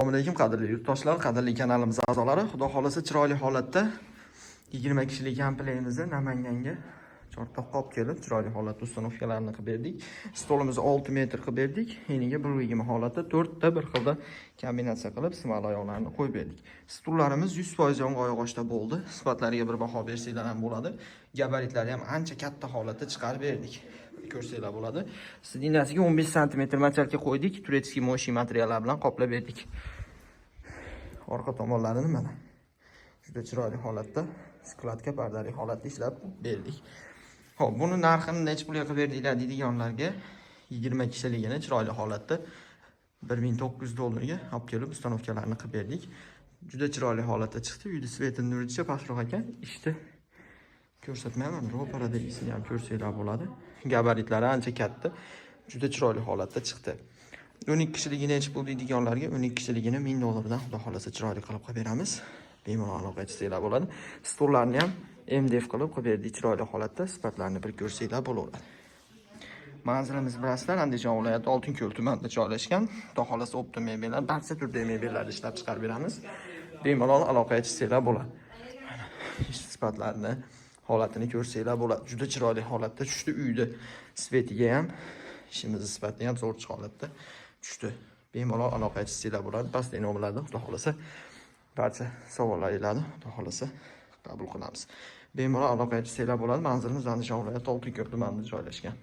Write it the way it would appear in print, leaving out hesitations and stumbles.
Assalomu alaykum qadrli yurtdoshlar, qadrli kanalimiz a'zolari. Xudo xolasa chiroyli holatda 20 kishilik komplektimizni Namanganga chortoqqa olib kelib, chiroyli holatda ustanovkalarni qilib berdik. Stolimizni 6 metr qilib berdik. Eniga 120 holatda 4 ta bir xilda kombinatsiya qilib simal oyoqlarni qo'yib berdik. Stullarimiz 100% yonga oyoq ochda bo'ldi. Sifatlariga bir baho bersanglar ham bo'ladi. Gabaritlari ham ancha katta holatda chiqarib berdik. Ko'rsanglar bo'ladi. Sidinasiga 15 sm machalka qo'ydik. Turetskiy moshi materiallar bilan qoplab berdik. Orqa tomonlarini mana juda chiroyli holatda skladka pardali holatda ishlab berdik. Xo'p, buni narxini necha pulga qilib berdinglar deydiganlarga 20 kishiligini chiroyli holatda 1900 dollarga olib kelib ustanovkalarni qilib berdik. Juda chiroyli holatda chiqdi. Uyda svetini nuricha pastroq ekan. Ishni ko'rsatmayman, ro'parada isini ham ko'rsanglar bo'ladi. Gabaritlari ancha katta. Juda chiroyli holatda chiqdi. 12 kishiligini necha pul deydiganlarga 12 kishiligini 1000 dollardan xudo xolasa chiroyli qilib beramiz. Bemalol aloqa qilsanglar bo'ladi. Stollarni ham MDF qilib berdik chiroyli holatda. Sifatlarini bir ko'rsanglar bo'laveradi. Manzilimiz bilasizlar, Andijon viloyati Oltinko'l tumanida joylashgan. Xudo xolasa optim mebellar, barcha turdagi mebellarni ishlab chiqarib beramiz. Bemalol aloqa qilsanglar bo'ladi. Sifatlarini holatini ko'rsanglar bo'ladi. Juda chiroyli holatda tushdi. Uyda svetiga ham, ishimiz sifati ham zo'r holatda tushdi. Bemalol aloqa qilsanglar bo'ladi. Pastda nomerlarda xudo xolasa barcha savollaringizni xudo xolasa qabul qilamiz. Bemalol aloqa qilsanglar bo'ladi. Manzilimiz Andijon viloyati Oltinko'l tumanida joylashgan.